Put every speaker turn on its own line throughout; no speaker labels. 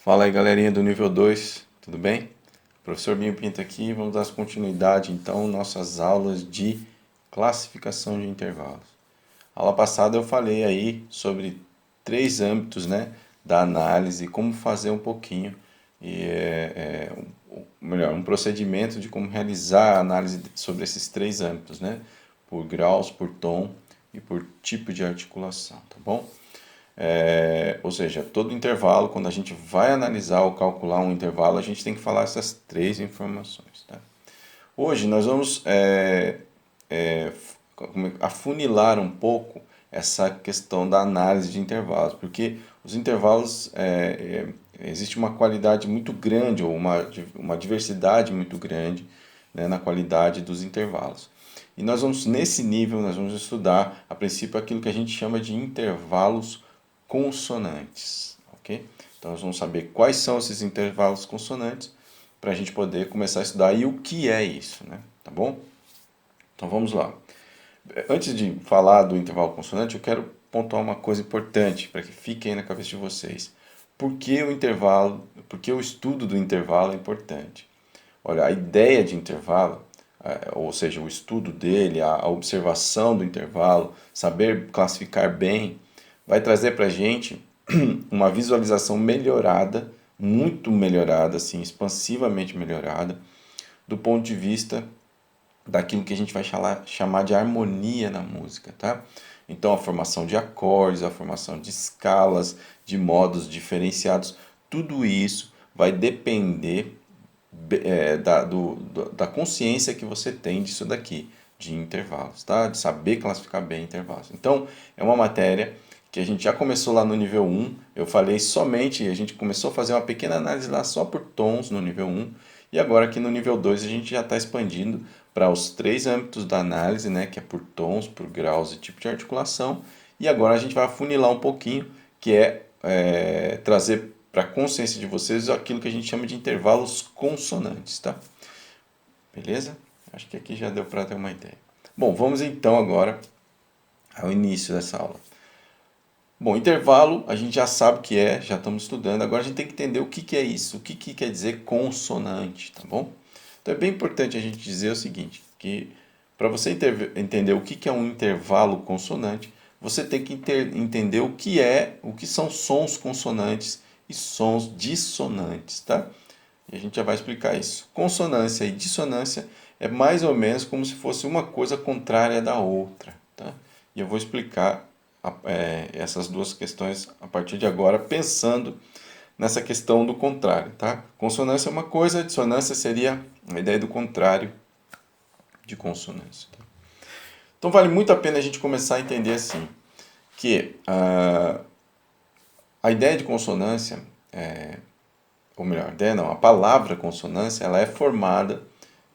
Fala aí, galerinha do nível 2, tudo bem? Professor Binho Pinto aqui, vamos dar continuidade então nossas aulas de classificação de intervalos. Aula passada eu falei aí sobre três âmbitos, né, da análise, como fazer um pouquinho, melhor, um procedimento de como realizar a análise sobre esses três âmbitos, né, por graus, por tom e por tipo de articulação, tá bom? Ou seja, todo intervalo, quando a gente vai analisar ou calcular um intervalo, a gente tem que falar essas três informações. Tá? Hoje nós vamos afunilar um pouco essa questão da análise de intervalos, porque os intervalos existe uma qualidade muito grande ou uma diversidade muito grande, né, na qualidade dos intervalos. E nós vamos, nesse nível, nós vamos estudar, a princípio, aquilo que a gente chama de intervalos consonantes, ok? Então nós vamos saber quais são esses intervalos consonantes para a gente poder começar a estudar e o que é isso, né? Tá bom? Então vamos lá. Antes de falar do intervalo consonante, eu quero pontuar uma coisa importante para que fique aí na cabeça de vocês. Por que o intervalo, por que o estudo do intervalo é importante? Olha, a ideia de intervalo, ou seja, o estudo dele, a observação do intervalo, saber classificar bem, vai trazer para a gente uma visualização melhorada, muito melhorada, assim, expansivamente melhorada, do ponto de vista daquilo que a gente vai chamar de harmonia na música, tá? Então, a formação de acordes, a formação de escalas, de modos diferenciados, tudo isso vai depender da consciência que você tem disso daqui, de intervalos, tá? De saber classificar bem intervalos. Então, é uma matéria que a gente já começou lá no nível 1, eu falei somente, a gente começou a fazer uma pequena análise lá só por tons no nível 1, e agora aqui no nível 2 a gente já está expandindo para os três âmbitos da análise, né, que é por tons, por graus e tipo de articulação, e agora a gente vai afunilar um pouquinho, que é trazer para a consciência de vocês aquilo que a gente chama de intervalos consonantes, tá? Beleza? Acho que aqui já deu para ter uma ideia. Bom, vamos então agora ao início dessa aula. Bom, intervalo a gente já sabe o que é, já estamos estudando, agora a gente tem que entender o que é isso, o que quer dizer consonante, tá bom? Então é bem importante a gente dizer o seguinte, que para você entender o que é um intervalo consonante, você tem que entender o que são sons consonantes e sons dissonantes, tá? E a gente já vai explicar isso. Consonância e dissonância é mais ou menos como se fosse uma coisa contrária da outra, tá? E eu vou explicar essas duas questões a partir de agora, pensando nessa questão do contrário, tá? Consonância é uma coisa, dissonância seria a ideia do contrário de consonância. Tá? Então vale muito a pena a gente começar a entender assim, que a ideia de consonância, ou melhor, a ideia não, a palavra consonância, ela é formada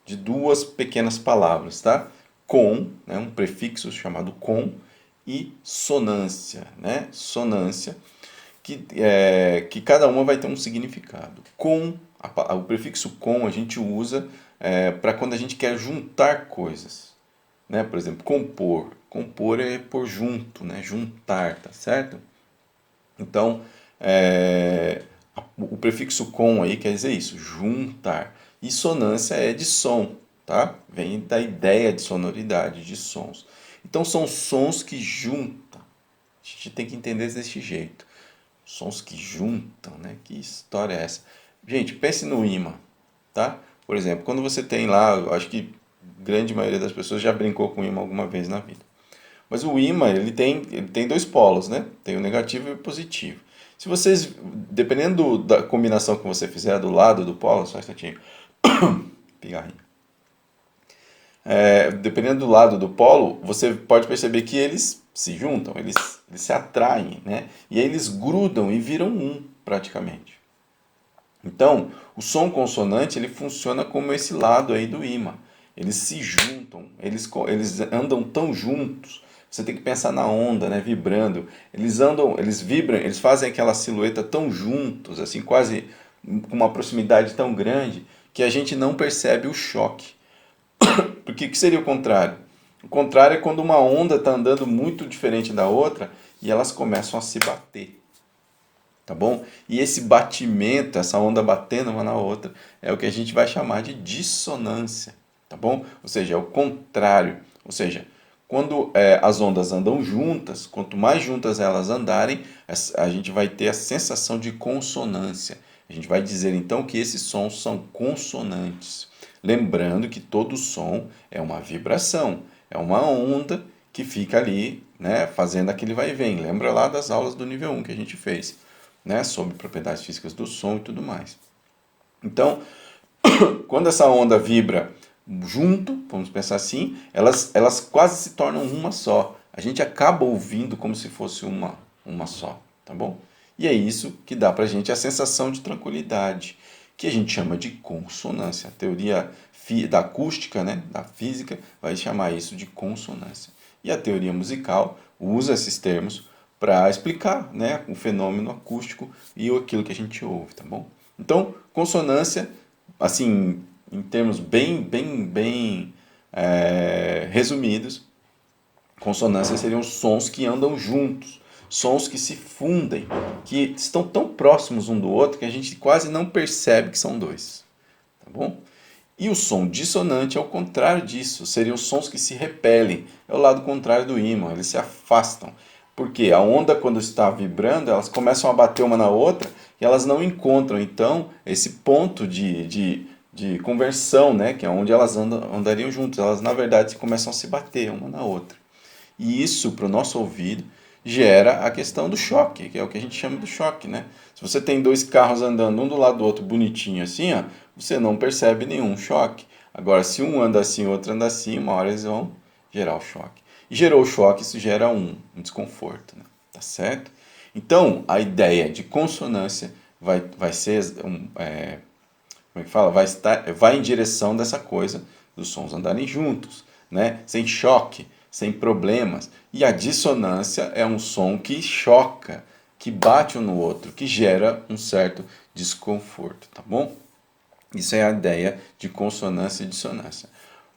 de duas pequenas palavras, tá? Com, né, um prefixo chamado com, e sonância, né? Sonância, que cada uma vai ter um significado. Com, o prefixo com a gente usa para quando a gente quer juntar coisas, né? Por exemplo, compor. Compor é pôr junto, né? Juntar, tá certo? Então, o prefixo com aí quer dizer isso, juntar. E sonância é de som, tá? Vem da ideia de sonoridade, de sons. Então, são sons que juntam. A gente tem que entender desse jeito. Sons que juntam, né? Que história é essa? Gente, pense no imã, tá? Por exemplo, quando você tem lá, eu acho que a grande maioria das pessoas já brincou com imã alguma vez na vida. Mas o ímã, ele tem dois polos, né? Tem o negativo e o positivo. Se vocês, dependendo da combinação que você fizer do lado do polo, só um instantinho, pigarrinho. Dependendo do lado do polo, você pode perceber que eles se juntam, eles se atraem, né? E aí eles grudam e viram um, praticamente. Então, o som consonante, ele funciona como esse lado aí do ímã. Eles se juntam, eles andam tão juntos. Você tem que pensar na onda, né, vibrando. Eles andam, eles vibram, eles fazem aquela silhueta tão juntos, assim, quase com uma proximidade tão grande, que a gente não percebe o choque. Porque o que seria o contrário? O contrário é quando uma onda está andando muito diferente da outra e elas começam a se bater. tá bom? E esse batimento, essa onda batendo uma na outra, é o que a gente vai chamar de dissonância, tá bom? Ou seja, é o contrário. Ou seja, quando as ondas andam juntas, quanto mais juntas elas andarem, a gente vai ter a sensação de consonância. A gente vai dizer então que esses sons são consonantes. Lembrando que todo som é uma vibração, é uma onda que fica ali, né, fazendo aquele vai e vem. Lembra lá das aulas do nível 1 que a gente fez, né, sobre propriedades físicas do som e tudo mais. Então, quando essa onda vibra junto, vamos pensar assim, elas quase se tornam uma só. A gente acaba ouvindo como se fosse uma só, tá bom? E é isso que dá pra gente a sensação de tranquilidade, que a gente chama de consonância. A teoria da acústica, né, da física, vai chamar isso de consonância. E a teoria musical usa esses termos para explicar, né, o fenômeno acústico e aquilo que a gente ouve, tá bom? Então, consonância, assim, em termos bem resumidos, consonância seriam sons que andam juntos, sons que se fundem, que estão tão próximos um do outro que a gente quase não percebe que são dois, tá bom? E o som dissonante é o contrário disso, seriam sons que se repelem, é o lado contrário do ímã, eles se afastam. Porque a onda, quando está vibrando, elas começam a bater uma na outra e elas não encontram, então, esse ponto de conversão, né, que é onde elas andariam juntas. Elas, na verdade, começam a se bater uma na outra. E isso, para o nosso ouvido, gera a questão do choque, que é o que a gente chama de choque, né? Se você tem dois carros andando um do lado do outro bonitinho assim, ó, você não percebe nenhum choque. Agora, se um anda assim, o outro anda assim, uma hora eles vão gerar o choque. E gerou o choque, isso gera um desconforto, né? Tá certo? Então, a ideia de consonância vai ser, como é que fala? Vai em direção dessa coisa dos sons andarem juntos, né? Sem choque, sem problemas. E a dissonância é um som que choca, que bate um no outro, que gera um certo desconforto, tá bom? Isso é a ideia de consonância e dissonância.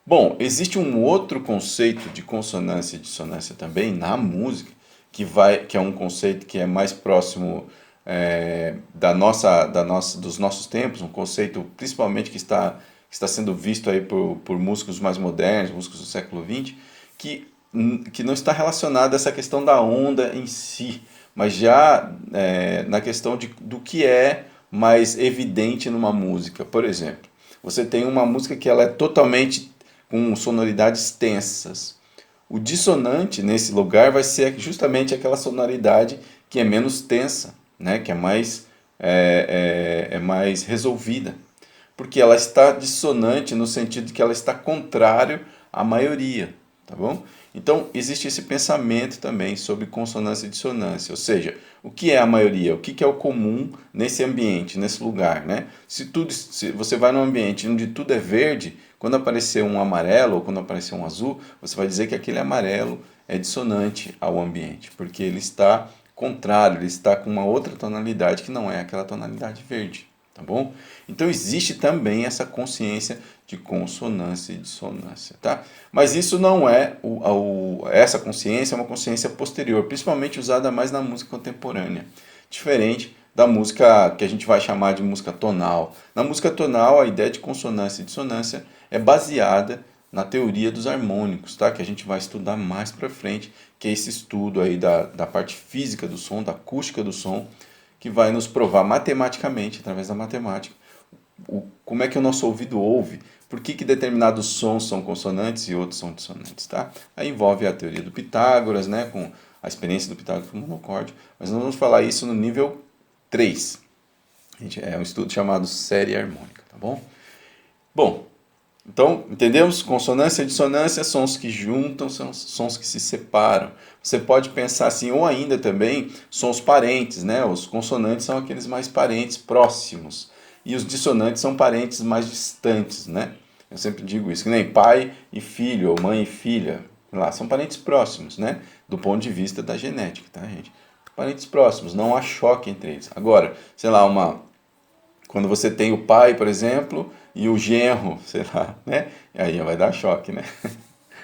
Bom, existe um outro conceito de consonância e dissonância também na música, que é um conceito que é mais próximo dos nossos tempos, um conceito principalmente que está sendo visto aí por músicos mais modernos, músicos do século XX, que não está relacionado a essa questão da onda em si, mas já na questão do que é mais evidente numa música. Por exemplo, você tem uma música que ela é totalmente com sonoridades tensas. O dissonante nesse lugar vai ser justamente aquela sonoridade que é menos tensa, né? Que é mais resolvida. Porque ela está dissonante no sentido de que ela está contrário à maioria, tá bom? Então, existe esse pensamento também sobre consonância e dissonância, ou seja, o que é a maioria, o que é o comum nesse ambiente, nesse lugar, né? Se você vai num ambiente onde tudo é verde, quando aparecer um amarelo ou quando aparecer um azul, você vai dizer que aquele amarelo é dissonante ao ambiente, porque ele está contrário, ele está com uma outra tonalidade que não é aquela tonalidade verde, tá bom? Então existe também essa consciência de consonância e dissonância, tá? Mas isso não é essa consciência é uma consciência posterior, principalmente usada mais na música contemporânea, diferente da música que a gente vai chamar de música tonal. Na música tonal, a ideia de consonância e dissonância é baseada na teoria dos harmônicos, tá? Que a gente vai estudar mais para frente, que é esse estudo aí da parte física do som, da acústica do som, que vai nos provar matematicamente, através da matemática, como é que o nosso ouvido ouve, por que determinados sons são consonantes e outros são dissonantes, tá? Aí envolve a teoria do Pitágoras, né, com a experiência do Pitágoras com o monocórdio, mas nós vamos falar isso no nível 3. É um estudo chamado série harmônica, tá bom? Bom, então, entendemos? Consonância e dissonância, sons que juntam, são sons que se separam. Você pode pensar assim, ou ainda também, sons parentes, né? Os consonantes são aqueles mais parentes, próximos. E os dissonantes são parentes mais distantes, né? Eu sempre digo isso, que nem pai e filho, ou mãe e filha. Lá, são parentes próximos, né? Do ponto de vista da genética, tá, gente? Parentes próximos, não há choque entre eles. Agora, sei lá, quando você tem o pai, por exemplo, e o genro, sei lá, né? Aí vai dar choque, né?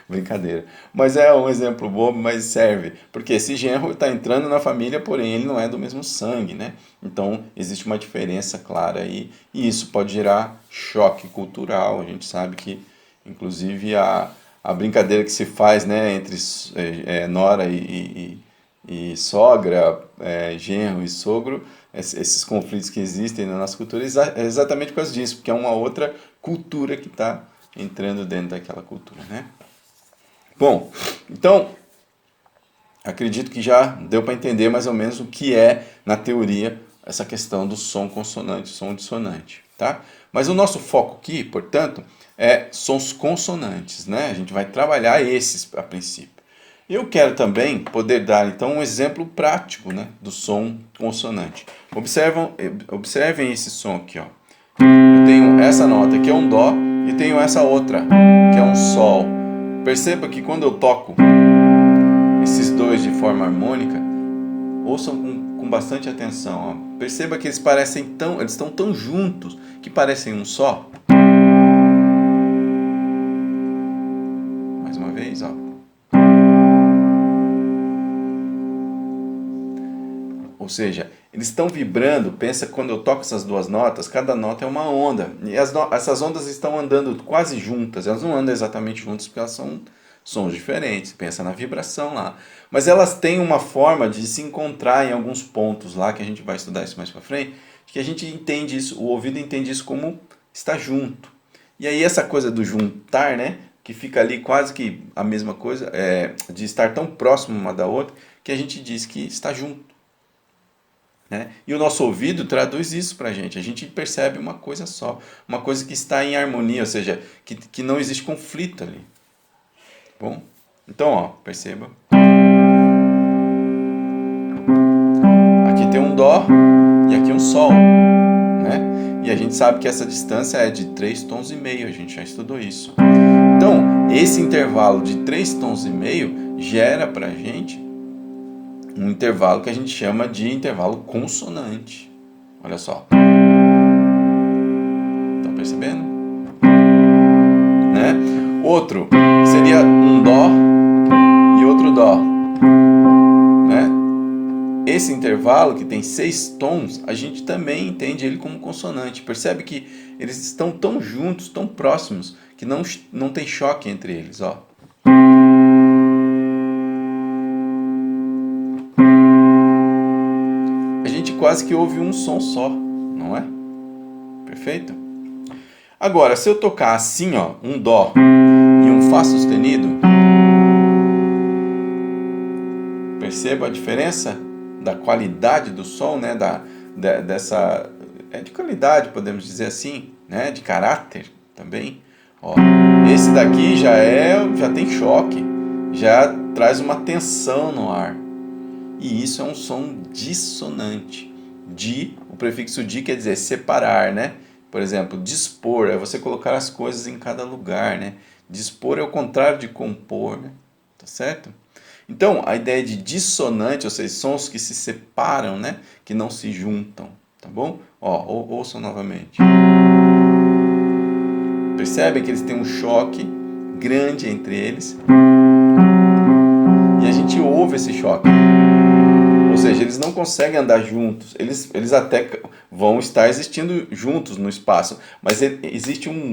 Brincadeira. Mas é um exemplo bobo, mas serve. Porque esse genro está entrando na família, porém ele não é do mesmo sangue, né? Então existe uma diferença clara aí. E isso pode gerar choque cultural. A gente sabe que, inclusive, a brincadeira que se faz, né, entre nora e sogra, genro e sogro, esses conflitos que existem na nossa cultura, é exatamente por causa disso, porque é uma outra cultura que está entrando dentro daquela cultura, né? Bom, então, acredito que já deu para entender mais ou menos o que é, na teoria, essa questão do som consonante, som dissonante, tá? Mas o nosso foco aqui, portanto, é sons consonantes, né? A gente vai trabalhar esses a princípio. Eu quero também poder dar, então, um exemplo prático, né, do som consonante. Observem esse som aqui, ó. Eu tenho essa nota que é um dó e tenho essa outra, que é um sol. Perceba que quando eu toco esses dois de forma harmônica, ouçam com bastante atenção. Ó. Perceba que eles estão tão juntos que parecem um só. Mais uma vez, ó. Ou seja, eles estão vibrando. Pensa que quando eu toco essas duas notas, cada nota é uma onda. E essas ondas estão andando quase juntas. Elas não andam exatamente juntas porque elas são sons diferentes. Pensa na vibração lá. Mas elas têm uma forma de se encontrar em alguns pontos lá, que a gente vai estudar isso mais pra frente, que a gente entende isso, o ouvido entende isso como estar junto. E aí essa coisa do juntar, né, que fica ali quase que a mesma coisa, de estar tão próximo uma da outra, que a gente diz que está junto. Né? E o nosso ouvido traduz isso para a gente percebe uma coisa só, uma coisa que está em harmonia, ou seja, que não existe conflito ali. Bom, então, ó, perceba. Aqui tem um dó e aqui um sol, né? E a gente sabe que essa distância é de 3 tons e meio, a gente já estudou isso. Então, esse intervalo de 3 tons e meio gera para a gente um intervalo que a gente chama de intervalo consonante. Olha só. Estão percebendo? Né? Outro seria um dó e outro dó. Né? Esse intervalo, que tem 6 tons, a gente também entende ele como consonante. Percebe que eles estão tão juntos, tão próximos, que não tem choque entre eles. Ó. Quase que ouve um som só, não é? Perfeito? Agora, se eu tocar assim, ó, um dó e um fá sustenido, perceba a diferença da qualidade do som, né? Dessa de qualidade, podemos dizer assim, né? De caráter também. Ó, esse daqui já tem choque, já traz uma tensão no ar. E isso é um som dissonante. O prefixo di quer dizer separar, né? Por exemplo, dispor é você colocar as coisas em cada lugar, né? Dispor é o contrário de compor, né? Tá certo? Então, a ideia de dissonante, ou seja, sons que se separam, né? Que não se juntam, tá bom? Ó, ouçam novamente. Percebem que eles têm um choque grande entre eles. E a gente ouve esse choque. Ou seja, eles não conseguem andar juntos, eles até vão estar existindo juntos no espaço, mas existe um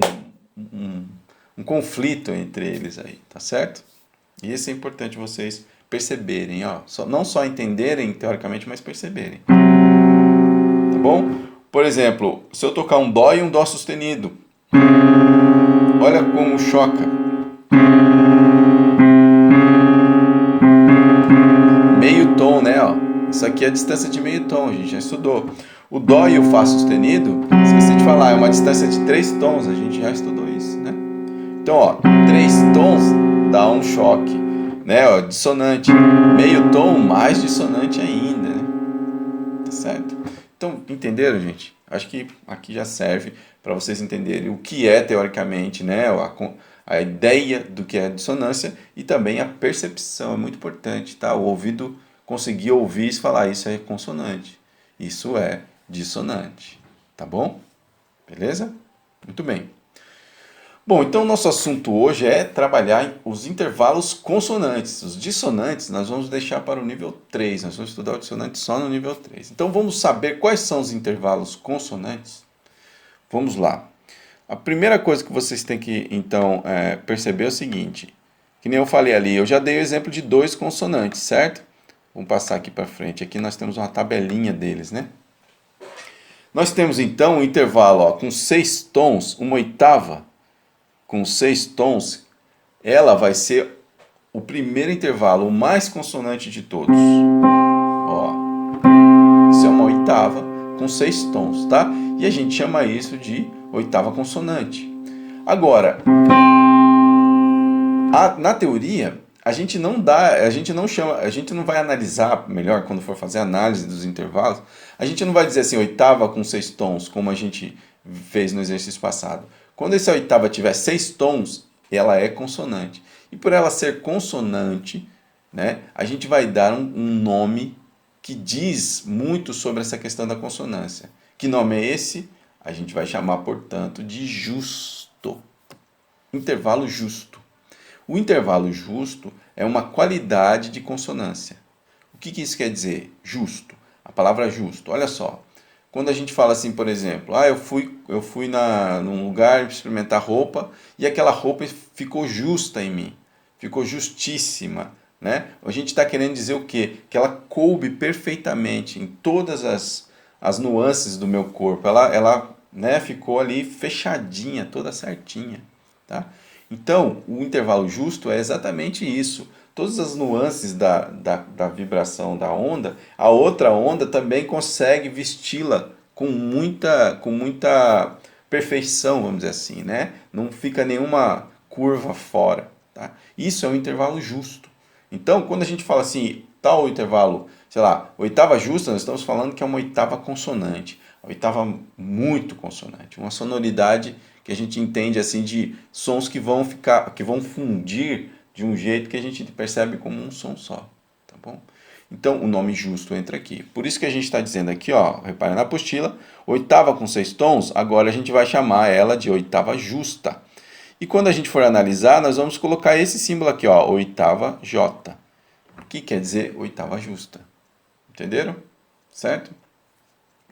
conflito entre eles aí, tá certo? E isso é importante vocês perceberem, ó, não só entenderem teoricamente, mas perceberem. Tá bom? Por exemplo, se eu tocar um dó e um dó sustenido, olha como choca. Meio tom, né, ó. Isso aqui é a distância de meio tom, a gente já estudou. O dó e o fá sustenido, esqueci de falar, é uma distância de 3 tons, a gente já estudou isso, né? Então, ó, 3 tons dá um choque, né? Ó, dissonante. Meio tom, mais dissonante ainda, né? Tá certo? Então, entenderam, gente? Acho que aqui já serve para vocês entenderem o que é teoricamente, né? A ideia do que é dissonância e também a percepção, é muito importante, tá? O ouvido conseguir ouvir e falar, isso é consonante, isso é dissonante, tá bom? Beleza? Muito bem. Bom, então nosso assunto hoje é trabalhar os intervalos consonantes. Os dissonantes nós vamos deixar para o nível 3. Nós vamos estudar o dissonante só no nível 3. Então vamos saber quais são os intervalos consonantes? Vamos lá. A primeira coisa que vocês têm que, então, perceber é o seguinte. Que nem eu falei ali, eu já dei o exemplo de 2 consonantes, certo? Vamos passar aqui para frente. Aqui nós temos uma tabelinha deles, né? Nós temos, então, um intervalo com 6 tons, uma oitava com 6 tons, ela vai ser o primeiro intervalo, o mais consonante de todos. Ó, isso é uma oitava com 6 tons, tá? E a gente chama isso de oitava consonante. Agora, na teoria, a gente não vai analisar melhor quando for fazer a análise dos intervalos. A gente não vai dizer assim, oitava com 6 tons, como a gente fez no exercício passado. Quando essa oitava tiver 6 tons, ela é consonante. E por ela ser consonante, né, a gente vai dar um nome que diz muito sobre essa questão da consonância. Que nome é esse? A gente vai chamar, portanto, de justo. Intervalo justo. O intervalo justo é uma qualidade de consonância. O que isso quer dizer? Justo. A palavra justo. Olha só. Quando a gente fala assim, por exemplo, eu fui num lugar experimentar roupa e aquela roupa ficou justa em mim, ficou justíssima, né? A gente está querendo dizer o quê? Que ela coube perfeitamente em todas as nuances do meu corpo, ela né, ficou ali fechadinha, toda certinha, tá? Então, o intervalo justo é exatamente isso. Todas as nuances da vibração da onda, a outra onda também consegue vesti-la com muita perfeição, vamos dizer assim, né? Não fica nenhuma curva fora, tá? Isso é um intervalo justo. Então, quando a gente fala assim, tal intervalo, sei lá, oitava justa, nós estamos falando que é uma oitava consonante, uma oitava muito consonante, uma sonoridade que a gente entende assim de sons que vão fundir de um jeito que a gente percebe como um som só, tá bom? Então, o nome justo entra aqui. Por isso que a gente está dizendo aqui, ó, repare na apostila, oitava com 6 tons, agora a gente vai chamar ela de oitava justa. E quando a gente for analisar, nós vamos colocar esse símbolo aqui, ó, oitava J, que quer dizer oitava justa. Entenderam? Certo?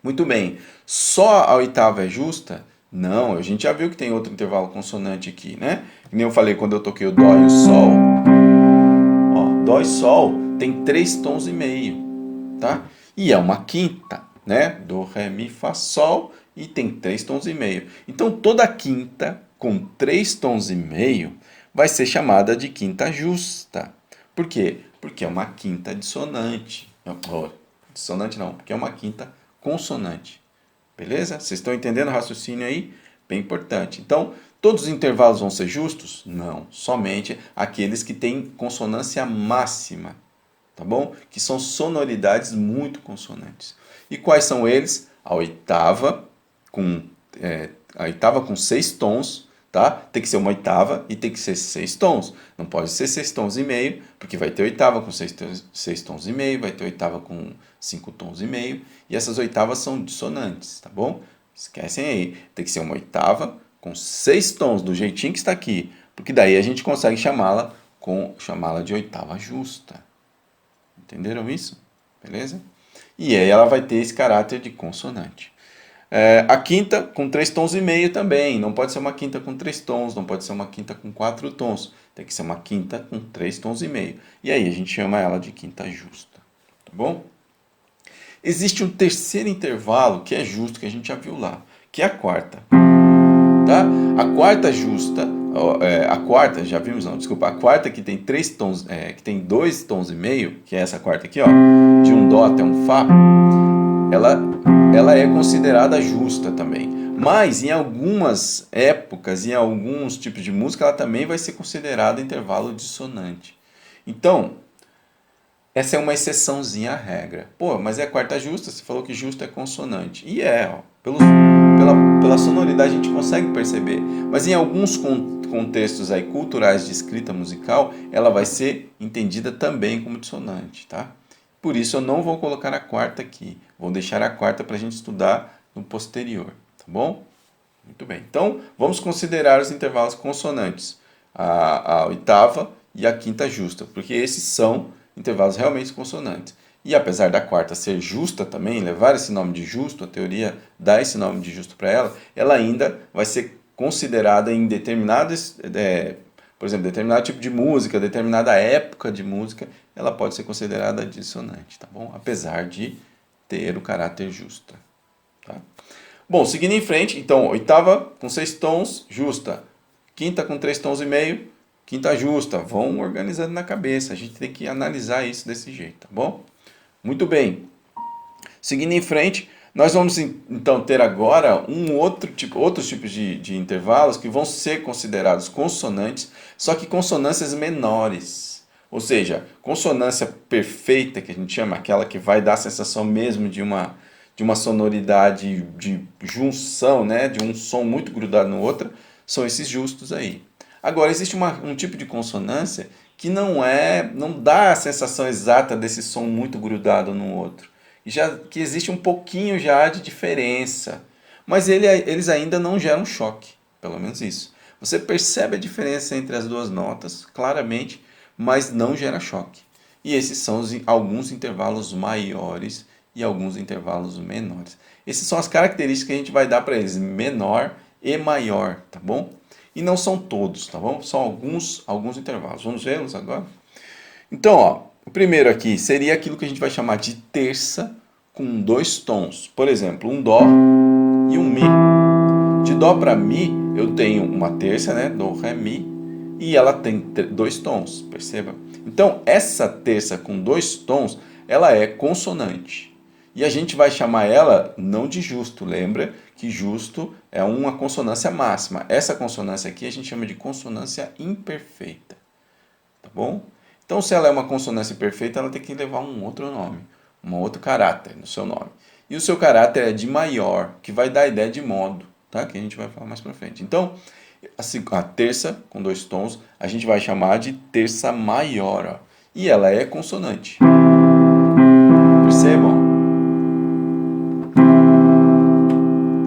Muito bem. Só a oitava é justa? Não, a gente já viu que tem outro intervalo consonante aqui, né? Que nem eu falei quando eu toquei o Dó e o Sol. Ó, Dó e Sol tem 3 tons e meio, tá? E é uma quinta, né? Do, Ré, Mi, Fá, Sol e tem 3 tons e meio. Então toda quinta com 3 tons e meio vai ser chamada de quinta justa. Por quê? Porque é uma quinta dissonante. Dissonante não, porque é uma quinta consonante. Beleza? Vocês estão entendendo o raciocínio aí? Bem importante. Então, todos os intervalos vão ser justos? Não. Somente aqueles que têm consonância máxima. Tá bom? Que são sonoridades muito consonantes. E quais são eles? A oitava com 6 tons. Tá? Tem que ser uma oitava e tem que ser 6 tons. Não pode ser 6 tons e meio, porque vai ter oitava com 6 tons e meio, vai ter oitava com 5 tons e meio, e essas oitavas são dissonantes, tá bom? Esquecem aí, tem que ser uma oitava com 6 tons, do jeitinho que está aqui, porque daí a gente consegue chamá-la de oitava justa. Entenderam isso? Beleza? E aí ela vai ter esse caráter de consonante. A quinta com 3 tons e meio também. Não pode ser uma quinta com 3 tons, não pode ser uma quinta com 4 tons. Tem que ser uma quinta com 3 tons e meio. E aí a gente chama ela de quinta justa. Tá bom? Existe um terceiro intervalo que é justo, que a gente já viu lá, que é a quarta. Tá? A quarta justa, a quarta, já vimos não, desculpa, a quarta que tem 3 tons, que tem 2 tons e meio, que é essa quarta aqui, ó, de um Dó até um Fá, ela é considerada justa também. Mas em algumas épocas, em alguns tipos de música, ela também vai ser considerada intervalo dissonante. Então, essa é uma exceçãozinha à regra. Pô, mas é a quarta justa, você falou que justa é consonante. E ó, pela sonoridade a gente consegue perceber. Mas em alguns contextos aí culturais de escrita musical, ela vai ser entendida também como dissonante, tá? Por isso eu não vou colocar a quarta aqui. Vou deixar a quarta para a gente estudar no posterior, tá bom? Muito bem. Então, vamos considerar os intervalos consonantes, a oitava e a quinta justa, porque esses são intervalos realmente consonantes. E apesar da quarta ser justa também, levar esse nome de justo, a teoria dá esse nome de justo para ela, ela ainda vai ser considerada em determinadas, por exemplo, determinado tipo de música, determinada época de música, ela pode ser considerada dissonante, tá bom? Apesar de ter o caráter justo. Tá? Bom, seguindo em frente, então, oitava com 6 tons, justa. Quinta com 3 tons e meio, quinta justa. Vão organizando na cabeça, a gente tem que analisar isso desse jeito, tá bom? Muito bem. Seguindo em frente, nós vamos então ter agora outros tipos de intervalos que vão ser considerados consonantes, só que consonâncias menores. Ou seja, consonância perfeita, que a gente chama, aquela que vai dar a sensação mesmo de uma sonoridade de junção, né, de um som muito grudado no outro, são esses justos aí. Agora, existe um tipo de consonância que não dá a sensação exata desse som muito grudado no outro. Que existe um pouquinho já de diferença, mas eles ainda não geram choque, pelo menos isso. Você percebe a diferença entre as duas notas, claramente, mas não gera choque. E esses são alguns intervalos maiores e alguns intervalos menores. Essas são as características que a gente vai dar para eles, menor e maior, tá bom? E não são todos, tá bom? São alguns intervalos. Vamos vê-los agora? Então, ó, o primeiro aqui seria aquilo que a gente vai chamar de terça com 2 tons. Por exemplo, um dó e um mi. De dó para mi, eu tenho uma terça, né? Dó, ré, mi. E ela tem 2 tons, perceba? Então, essa terça com 2 tons, ela é consonante. E a gente vai chamar ela não de justo. Lembra que justo é uma consonância máxima. Essa consonância aqui a gente chama de consonância imperfeita. Tá bom? Então, se ela é uma consonância perfeita, ela tem que levar um outro nome, um outro caráter no seu nome. E o seu caráter é de maior, que vai dar a ideia de modo, tá? Que a gente vai falar mais pra frente. Então, a terça com 2 tons, a gente vai chamar de terça maior, ó. E ela é consonante. Percebam?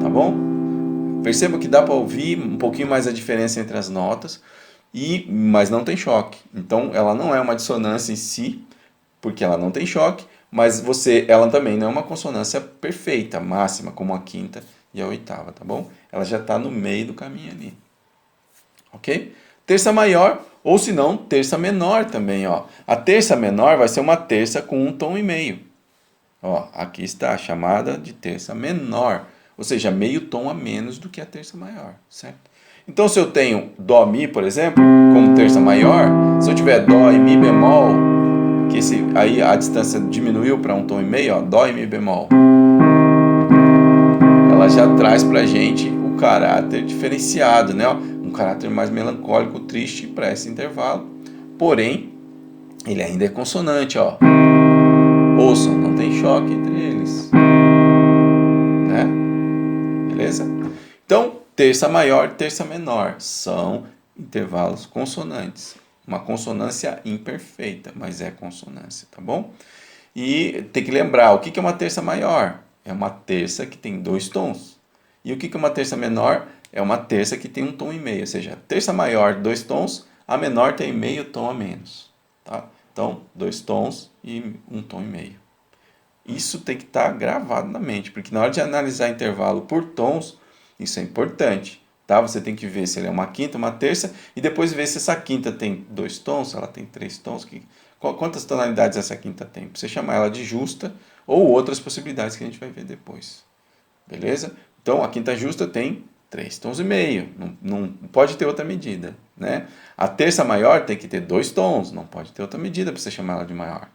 Tá bom? Percebam que dá para ouvir um pouquinho mais a diferença entre as notas, mas não tem choque. Então, ela não é uma dissonância em si, porque ela não tem choque, mas ela também não é uma consonância perfeita, máxima, como a quinta e a oitava, tá bom? Ela já está no meio do caminho ali. Ok? Terça maior, ou se não, terça menor também, ó. A terça menor vai ser uma terça com 1 tom e meio. Ó, aqui está a chamada de terça menor, ou seja, meio tom a menos do que a terça maior, certo? Então, se eu tenho dó, mi, por exemplo, como terça maior, se eu tiver dó e mi bemol, aí a distância diminuiu para 1 tom e meio, ó, dó e mi bemol, ela já traz pra gente o caráter diferenciado, né? Um caráter mais melancólico, triste para esse intervalo. Porém, ele ainda é consonante, ó. Ouçam, não tem choque entre eles. Né? Beleza? Então, terça maior, terça menor são intervalos consonantes. Uma consonância imperfeita, mas é consonância, tá bom? E tem que lembrar, o que é uma terça maior? É uma terça que tem 2 tons. E o que é uma terça menor? É uma terça que tem 1 tom e meio. Ou seja, terça maior, 2 tons, a menor tem meio tom a menos. Tá? Então, 2 tons e 1 tom e meio. Isso tem que estar gravado na mente, porque na hora de analisar intervalo por tons, isso é importante. Tá? Você tem que ver se ele é uma quinta, uma terça, e depois ver se essa quinta tem 2 tons, se ela tem 3 tons, quantas tonalidades essa quinta tem. Pra você chamar ela de justa, ou outras possibilidades que a gente vai ver depois. Beleza? Então, a quinta justa tem 3 tons e meio, não pode ter outra medida. Né? A terça maior tem que ter 2 tons, não pode ter outra medida para você chamar ela de maior. Para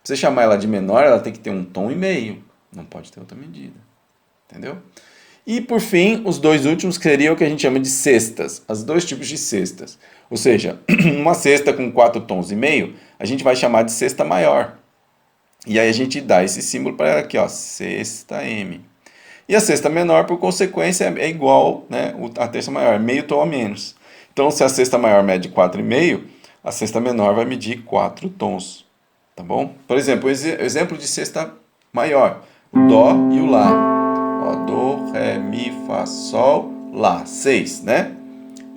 você chamar ela de menor, ela tem que ter 1 tom e meio, não pode ter outra medida. Entendeu? E, por fim, os 2 últimos seriam o que a gente chama de sextas, os 2 tipos de sextas. Ou seja, uma sexta com 4 tons e meio, a gente vai chamar de sexta maior. E aí a gente dá esse símbolo para ela aqui, ó, sexta M. E a sexta menor, por consequência, é igual, né, a terça maior, meio tom a menos. Então, se a sexta maior mede 4,5, a sexta menor vai medir 4 tons. Tá bom? Por exemplo, exemplo de sexta maior, o dó e o lá. Ó, dó, ré, mi, fá, sol, Lá, 6, né?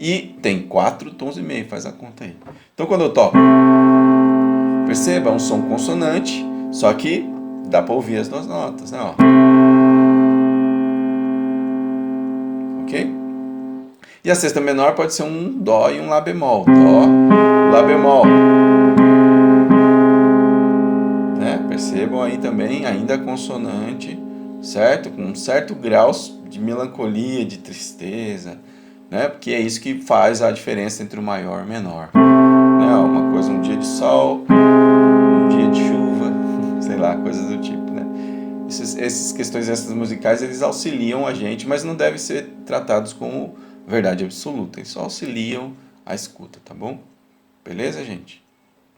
E tem 4 tons e meio, faz a conta aí. Então quando eu toco, perceba, é um som consonante, só que dá para ouvir as duas notas, né? Ó. Ok? E a sexta menor pode ser um dó e um lá bemol. Dó, lá bemol. Né? Percebam aí também, ainda consonante, certo? Com um certo grau de melancolia, de tristeza, né? Porque é isso que faz a diferença entre o maior e o menor. Né? Uma coisa, um dia de sol, um dia de chuva, sei lá, coisas do tipo, né? Essas questões essas musicais, eles auxiliam a gente, mas não devem ser tratados como verdade absoluta. Eles só auxiliam a escuta, tá bom? Beleza, gente?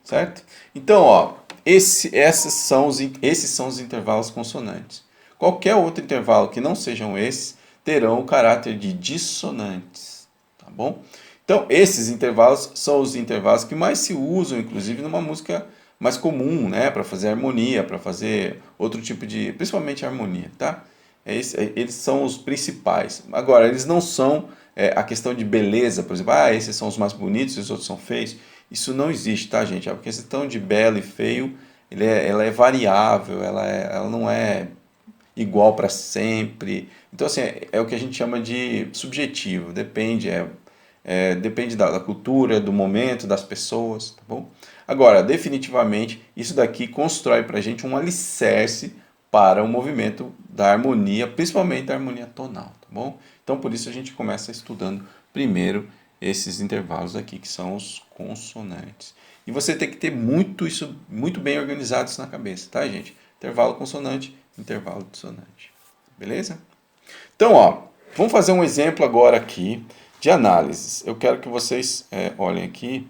Certo? Então, ó, esses são os intervalos consonantes. Qualquer outro intervalo que não sejam esses terão o caráter de dissonantes, tá bom? Então, esses intervalos são os intervalos que mais se usam, inclusive, numa música mais comum, né? Para fazer harmonia, para fazer outro tipo de... principalmente harmonia, tá? Eles são os principais. Agora, eles não são a questão de beleza, por exemplo, esses são os mais bonitos e os outros são feios. Isso não existe, tá, gente? A questão de belo e feio, ela é variável, ela não é igual para sempre. Então, assim, é o que a gente chama de subjetivo, depende, depende da cultura, do momento, das pessoas, tá bom? Agora, definitivamente, isso daqui constrói para a gente um alicerce para o movimento da harmonia, principalmente da harmonia tonal, tá bom? Então, por isso a gente começa estudando primeiro esses intervalos aqui, que são os consonantes. E você tem que ter isso muito bem organizado isso na cabeça, tá, gente? Intervalo consonante, intervalo dissonante. Beleza? Então, ó, vamos fazer um exemplo agora aqui de análises. Eu quero que vocês olhem aqui.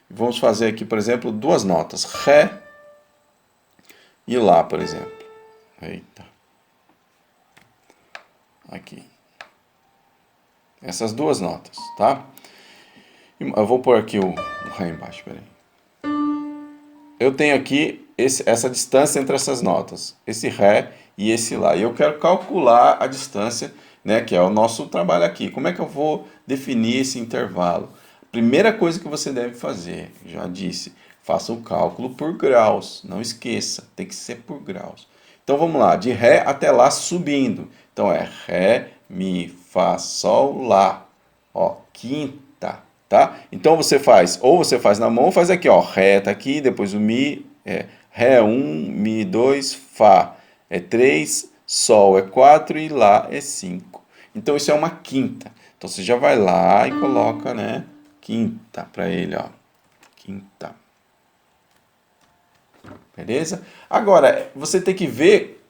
Vamos fazer aqui, por exemplo, duas notas. Ré e Lá, por exemplo. Eita. Aqui. Essas duas notas, tá? Eu vou pôr aqui o Ré embaixo, peraí. Eu tenho aqui essa distância entre essas notas. Esse Ré e esse Lá. E eu quero calcular a distância, né, que é o nosso trabalho aqui. Como é que eu vou definir esse intervalo? Primeira coisa que você deve fazer, já disse, faça o cálculo por graus. Não esqueça, tem que ser por graus. Então vamos lá, de Ré até Lá subindo. Então é Ré, Mi, Fá, Sol, Lá. Ó, quinta, tá? Então ou você faz na mão, ou faz aqui, ó, Ré tá aqui, depois o Mi, Ré 1, Mi 2, Fá é 3, Sol é 4 e Lá é 5. Então isso é uma quinta. Então você já vai lá e coloca, né, quinta para ele, ó. Quinta. Beleza? Agora, você tem que ver,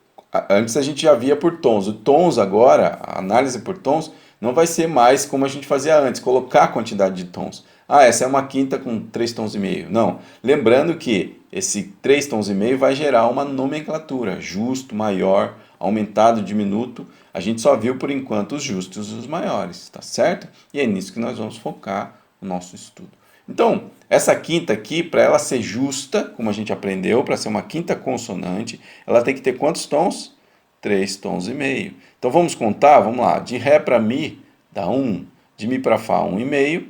antes a gente já via por tons. O tons agora, a análise por tons, não vai ser mais como a gente fazia antes, colocar a quantidade de tons. Essa é uma quinta com 3 tons e meio. Não. Lembrando que esse 3 tons e meio vai gerar uma nomenclatura, justo, maior, aumentado, diminuto. A gente só viu por enquanto os justos e os maiores, tá certo? E é nisso que nós vamos focar o nosso estudo. Então, essa quinta aqui, para ela ser justa, como a gente aprendeu, para ser uma quinta consonante, ela tem que ter quantos tons? 3 tons e meio. Então vamos contar, vamos lá. De Ré para Mi dá 1, de Mi para Fá 1,5,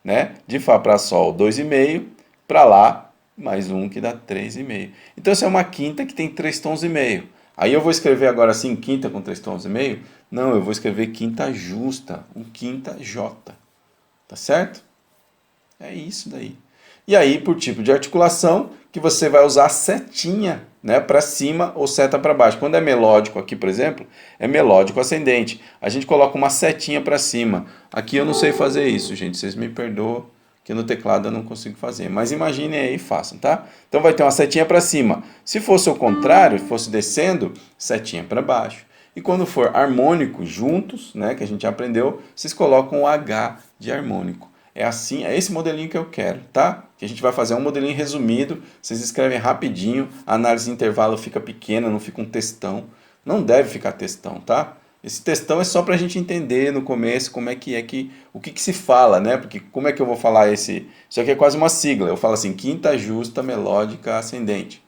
né? De Fá para Sol 2,5, para Lá mais 1 que dá 3,5. Então essa é uma quinta que tem 3 tons e meio. Aí eu vou escrever agora assim, quinta com 3 tons e meio? Não, eu vou escrever quinta justa, um quinta J. Tá certo? É isso daí. E aí, por tipo de articulação, que você vai usar a setinha, né, para cima ou seta para baixo. Quando é melódico aqui, por exemplo, é melódico ascendente. A gente coloca uma setinha para cima. Aqui eu não sei fazer isso, gente. Vocês me perdoam, que no teclado eu não consigo fazer. Mas imaginem aí e façam, tá? Então vai ter uma setinha para cima. Se fosse o contrário, fosse descendo, setinha para baixo. E quando for harmônico juntos, né, que a gente aprendeu, vocês colocam o H de harmônico. É assim, é esse modelinho que eu quero, tá? Que a gente vai fazer um modelinho resumido, vocês escrevem rapidinho, a análise de intervalo fica pequena, não fica um textão. Não deve ficar textão, tá? Esse textão é só para a gente entender no começo como é que o que se fala, né? Porque como é que eu vou falar isso aqui é quase uma sigla. Eu falo assim, quinta justa melódica ascendente.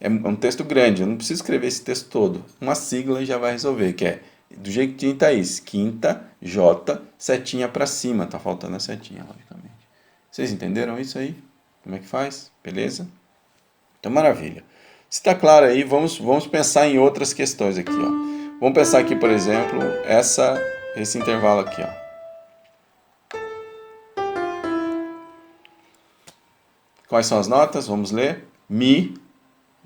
É um texto grande, eu não preciso escrever esse texto todo. Uma sigla já vai resolver, que é do jeito que tá isso, quinta, J, setinha para cima, tá faltando a setinha, logicamente. Vocês entenderam isso aí? Como é que faz? Beleza? Então, maravilha. Se está claro aí, vamos pensar em outras questões aqui, ó. Vamos pensar aqui, por exemplo, esse intervalo aqui, ó. Quais são as notas? Vamos ler. Mi,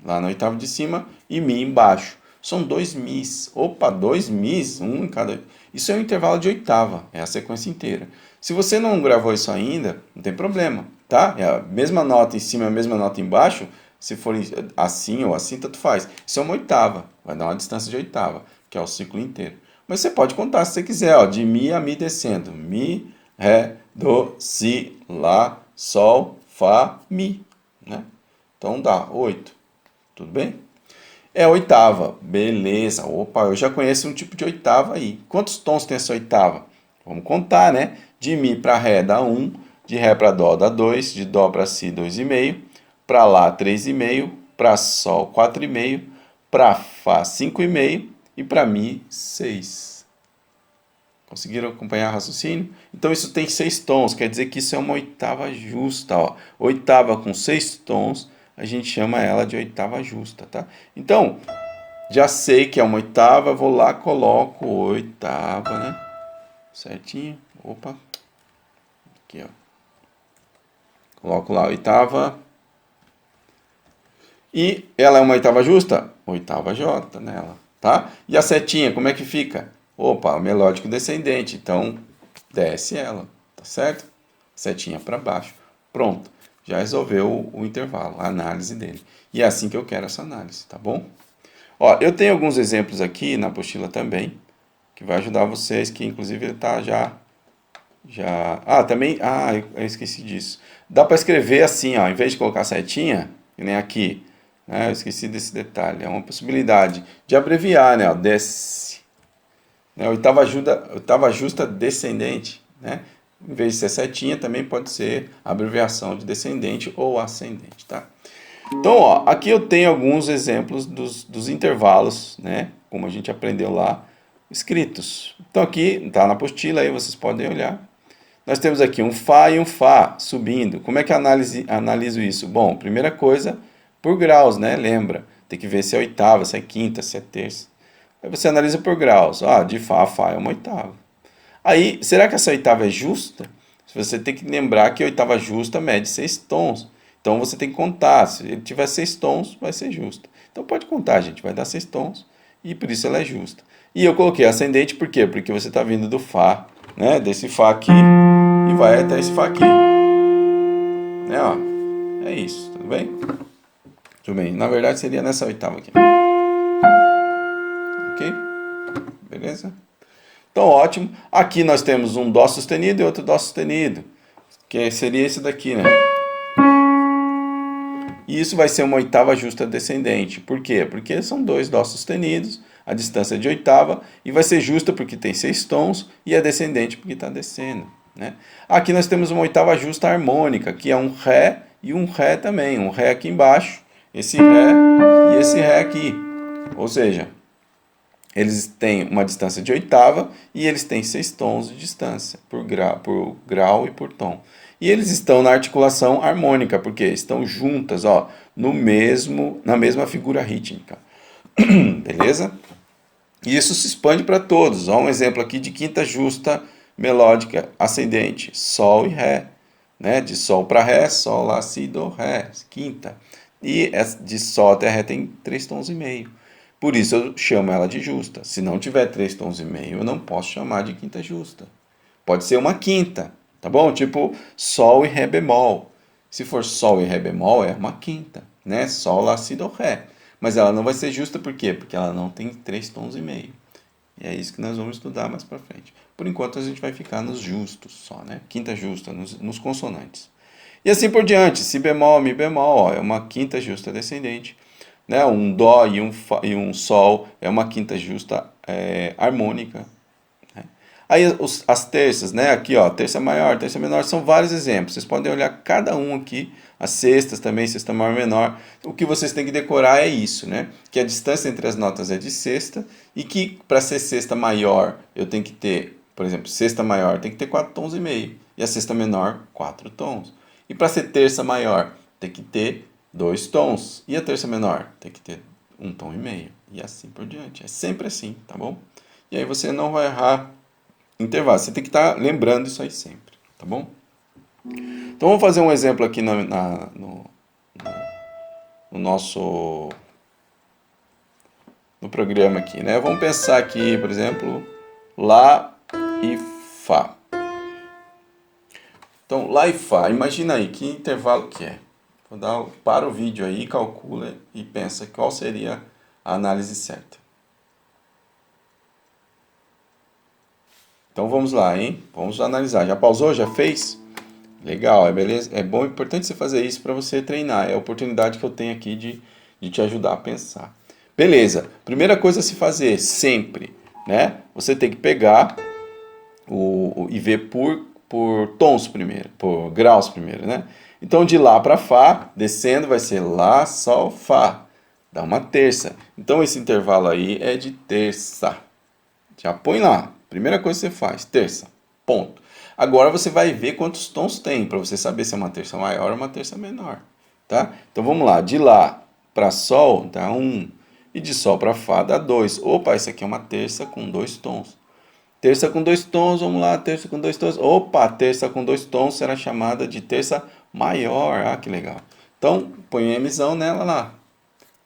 lá na oitava de cima, e Mi embaixo. São 2 Mis. Opa, 2 Mis, um em cada. Isso é um intervalo de oitava, é a sequência inteira. Se você não gravou isso ainda, não tem problema, tá? É a mesma nota em cima, a mesma nota embaixo. Se for assim ou assim, tanto faz. Isso é uma oitava, vai dar uma distância de oitava, que é o ciclo inteiro. Mas você pode contar se você quiser, ó, de Mi a Mi descendo. Mi, Ré, Do, Si, Lá, Sol, Fá, Mi. Né? Então dá 8. Tudo bem? É a oitava. Beleza. Opa, eu já conheço um tipo de oitava aí. Quantos tons tem essa oitava? Vamos contar, né? De Mi para Ré dá 1, de Ré para Dó dá 2, de Dó para Si 2,5, para Lá 3,5, para Sol 4,5, para Fá 5,5 e para Mi 6. Conseguiram acompanhar o raciocínio? Então isso tem 6 tons, quer dizer que isso é uma oitava justa. Ó. Oitava com 6 tons, a gente chama ela de oitava justa, tá? Então, já sei que é uma oitava, vou lá, coloco oitava, né? Certinho. Opa. Aqui, ó. Coloco lá a oitava. E ela é uma oitava justa? Oitava J nela, tá? E a setinha, como é que fica? Opa, melódico descendente, então desce ela, tá certo? Setinha para baixo. Pronto, já resolveu o intervalo, a análise dele. E é assim que eu quero essa análise, tá bom? Ó, eu tenho alguns exemplos aqui na apostila também, que vai ajudar vocês, que inclusive ele tá também, eu esqueci disso. Dá para escrever assim, ó, em vez de colocar setinha, que nem aqui, né? Eu esqueci desse detalhe. É uma possibilidade de abreviar, né? Ó, desce. Né? Oitava justa descendente, né? Em vez de ser setinha, também pode ser abreviação de descendente ou ascendente, tá? Então, ó, aqui eu tenho alguns exemplos dos intervalos, né? Como a gente aprendeu lá, escritos. Então aqui, tá na apostila, aí vocês podem olhar. Nós temos aqui um Fá e um Fá subindo. Como é que eu analiso isso? Bom, primeira coisa, por graus, né? Lembra, tem que ver se é oitava, se é quinta, se é terça. Aí você analisa por graus. De Fá a Fá é uma oitava. Aí, será que essa oitava é justa? Você tem que lembrar que a oitava justa mede 6 tons. Então você tem que contar. Se ele tiver 6 tons, vai ser justa. Então pode contar, gente. Vai dar 6 tons e por isso ela é justa. E eu coloquei ascendente por quê? Porque você está vindo do Fá, né? Desse Fá aqui e vai até esse Fá aqui. Né, ó. É isso, tudo bem? Tudo bem. Na verdade seria nessa oitava aqui. Ok? Beleza? Então, ótimo. Aqui nós temos um Dó sustenido e outro Dó sustenido, que seria esse daqui, né? E isso vai ser uma oitava justa descendente. Por quê? Porque são 2 Dó sustenidos, a distância é de oitava, e vai ser justa porque tem 6 tons, e é descendente porque está descendo. Né? Aqui nós temos uma oitava justa harmônica, que é um Ré e um Ré também. Um Ré aqui embaixo, esse Ré e esse Ré aqui. Ou seja, eles têm uma distância de oitava e eles têm 6 tons de distância por grau e por tom. E eles estão na articulação harmônica, porque estão juntas, ó, na mesma figura rítmica. Beleza? E isso se expande para todos. Ó, um exemplo aqui de quinta justa melódica ascendente, Sol e Ré. Né? De Sol para Ré, Sol, Lá, Si, Do, Ré, quinta. E de Sol até Ré tem 3 tons e meio. Por isso eu chamo ela de justa. Se não tiver 3 tons e meio, eu não posso chamar de quinta justa. Pode ser uma quinta, tá bom? Tipo Sol e Ré bemol. Se for Sol e Ré bemol, é uma quinta, né? Sol, Lá, Si, Do, Ré. Mas ela não vai ser justa por quê? Porque ela não tem 3 tons e meio. E é isso que nós vamos estudar mais para frente. Por enquanto a gente vai ficar nos justos só, né? Quinta justa, nos consonantes. E assim por diante. Si bemol, Mi bemol, ó, é uma quinta justa descendente. Né? Um Dó e um Sol é uma quinta justa harmônica. Né? Aí as terças, né? Aqui, ó, terça maior, terça menor, são vários exemplos. Vocês podem olhar cada um aqui. As sextas também, sexta maior, menor. O que vocês têm que decorar é isso, né? Que a distância entre as notas é de sexta e que para ser sexta maior eu tenho que ter, por exemplo, sexta maior tem que ter 4 tons e meio e a sexta menor 4 tons. E para ser terça maior tem que ter 2 tons e a terça menor tem que ter 1 tom e meio e assim por diante. É sempre assim, tá bom? E aí você não vai errar intervalo. Você tem que estar lembrando isso aí sempre, tá bom? Então vamos fazer um exemplo aqui no nosso no programa aqui, né? Vamos pensar aqui, por exemplo, Lá e Fá. Então, Lá e Fá, imagina aí que intervalo que é. Para o vídeo aí, calcula e pensa qual seria a análise certa. Então vamos lá, hein? Vamos analisar. Já pausou? Já fez? Legal, beleza? É bom, importante você fazer isso para você treinar. É a oportunidade que eu tenho aqui de te ajudar a pensar. Beleza. Primeira coisa a se fazer, sempre, né? Você tem que pegar e ver por tons primeiro, por graus primeiro, né? Então, de Lá para Fá, descendo vai ser Lá, Sol, Fá. Dá uma terça. Então, esse intervalo aí é de terça. Já põe lá. Primeira coisa que você faz, terça. Ponto. Agora você vai ver quantos tons tem, para você saber se é uma terça maior ou uma terça menor. Tá? Então vamos lá. De Lá para Sol dá 1. E de Sol para Fá dá 2. Opa, isso aqui é uma terça com 2 tons. Terça com 2 tons, vamos lá. Terça com 2 tons. Opa, terça com 2 tons será chamada de terça maior. Ah, que legal. Então põe um Mzão nela lá.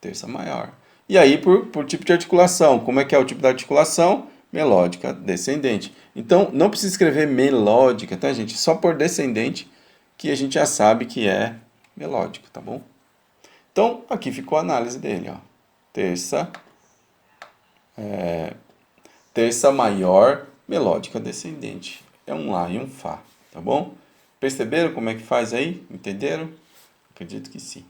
Terça maior. E aí por tipo de articulação. Como é que é o tipo da articulação? Melódica descendente. Então, não precisa escrever melódica, tá, gente? Só por descendente que a gente já sabe que é melódico, tá bom? Então, aqui ficou a análise dele, ó. Terça maior, melódica descendente. É um Lá e um Fá, tá bom? Perceberam como é que faz aí? Entenderam? Acredito que sim.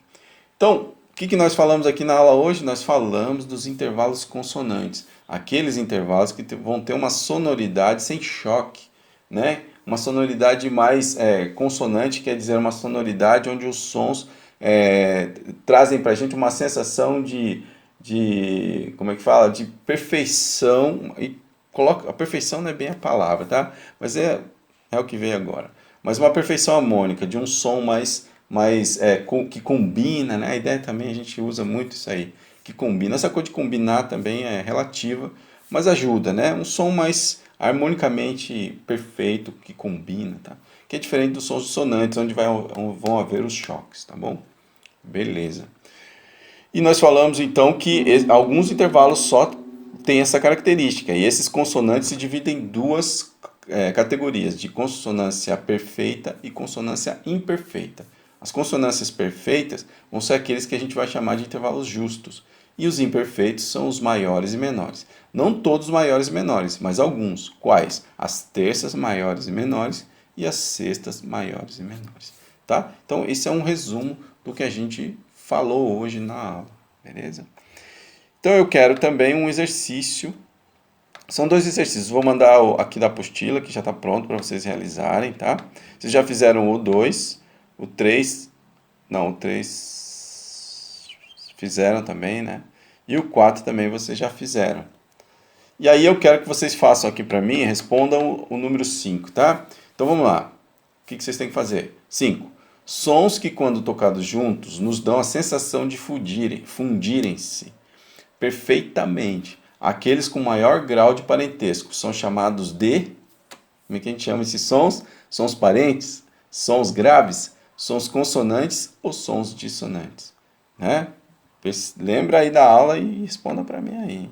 Então, o que nós falamos aqui na aula hoje? Nós falamos dos intervalos consonantes. Aqueles intervalos que vão ter uma sonoridade sem choque, né? Uma sonoridade mais consonante, quer dizer, uma sonoridade onde os sons trazem para a gente uma sensação como é que fala? De perfeição. A perfeição não é bem a palavra, tá? Mas é o que veio agora. Mas uma perfeição harmônica, de um som que combina, né? A ideia também, a gente usa muito isso aí, que combina. Essa coisa de combinar também é relativa, mas ajuda, né? Um som mais harmonicamente perfeito, que combina, tá? Que é diferente dos sons dissonantes, onde vão haver os choques, tá bom? Beleza. E nós falamos então que alguns intervalos só têm essa característica, e esses consonantes se dividem em duas categorias, de consonância perfeita e consonância imperfeita. As consonâncias perfeitas vão ser aqueles que a gente vai chamar de intervalos justos, e os imperfeitos são os maiores e menores. Não todos maiores e menores, mas alguns. Quais? As terças maiores e menores e as sextas maiores e menores. Tá? Então, esse é um resumo do que a gente falou hoje na aula, beleza? Então, eu quero também um exercício. São 2 exercícios. Vou mandar aqui da apostila, que já está pronto para vocês realizarem, tá? Vocês já fizeram o 2, o 3... Não, o 3 fizeram também, né? E o 4 também vocês já fizeram. E aí eu quero que vocês façam aqui para mim, respondam o número 5, tá? Então vamos lá. O que vocês têm que fazer? 5. Sons que, quando tocados juntos, nos dão a sensação de fundirem-se perfeitamente. Aqueles com maior grau de parentesco são chamados de... Como é que a gente chama esses sons? Sons parentes? Sons graves? Sons consonantes ou sons dissonantes? Né? Lembra aí da aula e responda para mim aí.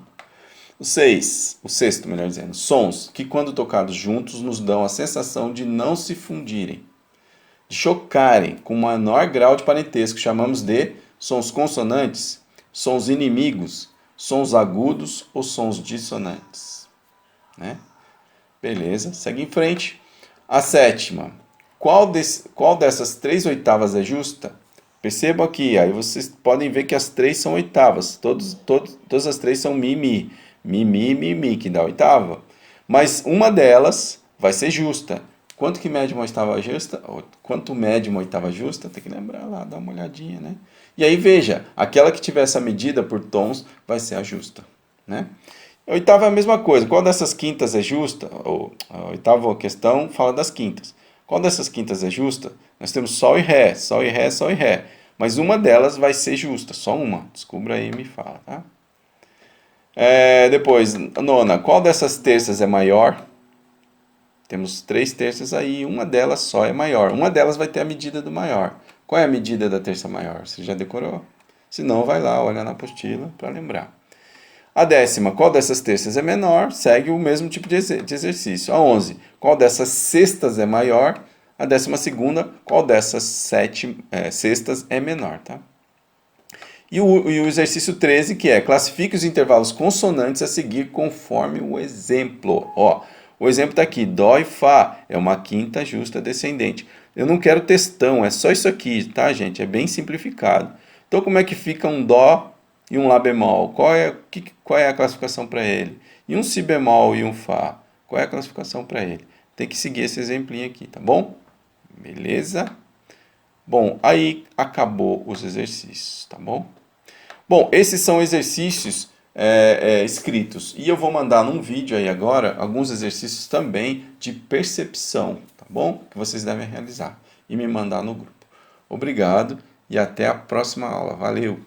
O sexto, melhor dizendo. Sons que, quando tocados juntos, nos dão a sensação de não se fundirem, de chocarem com menor grau de parentesco. Chamamos de sons consonantes, sons inimigos, sons agudos ou sons dissonantes. Né? Beleza, segue em frente. A sétima. Qual dessas 3 oitavas é justa? Percebam aqui, aí vocês podem ver que as 3 são oitavas. Todas as 3 são mi, mi. Mi, mi, mi, mi, que dá oitava. Mas uma delas vai ser justa. Quanto que mede uma oitava justa? Quanto mede uma oitava justa? Tem que lembrar lá, dar uma olhadinha, né? E aí veja, aquela que tiver essa medida por tons vai ser a justa, né? A oitava é a mesma coisa. Qual dessas quintas é justa? A oitava questão fala das quintas. Qual dessas quintas é justa? Nós temos sol e ré, sol e ré, sol e ré. Mas uma delas vai ser justa, só uma. Descubra aí e me fala, tá? Depois, nona, qual dessas terças é maior? Temos 3 terças aí, uma delas só é maior. Uma delas vai ter a medida do maior. Qual é a medida da terça maior? Você já decorou? Se não, vai lá, olha na apostila para lembrar. A décima, qual dessas terças é menor? Segue o mesmo tipo de exercício. A 11, qual dessas sextas é maior? A 12ª, qual dessas sextas é menor, tá? E o exercício 13, que é classifique os intervalos consonantes a seguir conforme o exemplo. Ó, o exemplo está aqui, Dó e Fá, é uma quinta justa descendente. Eu não quero textão, é só isso aqui, tá, gente? É bem simplificado. Então, como é que fica um Dó e um Lá bemol? Qual é a classificação para ele? E um Si bemol e um Fá? Qual é a classificação para ele? Tem que seguir esse exemplinho aqui, tá bom? Beleza? Bom, aí acabou os exercícios, tá bom? Bom, esses são exercícios escritos. E eu vou mandar num vídeo aí agora alguns exercícios também de percepção, tá bom? Que vocês devem realizar e me mandar no grupo. Obrigado e até a próxima aula. Valeu!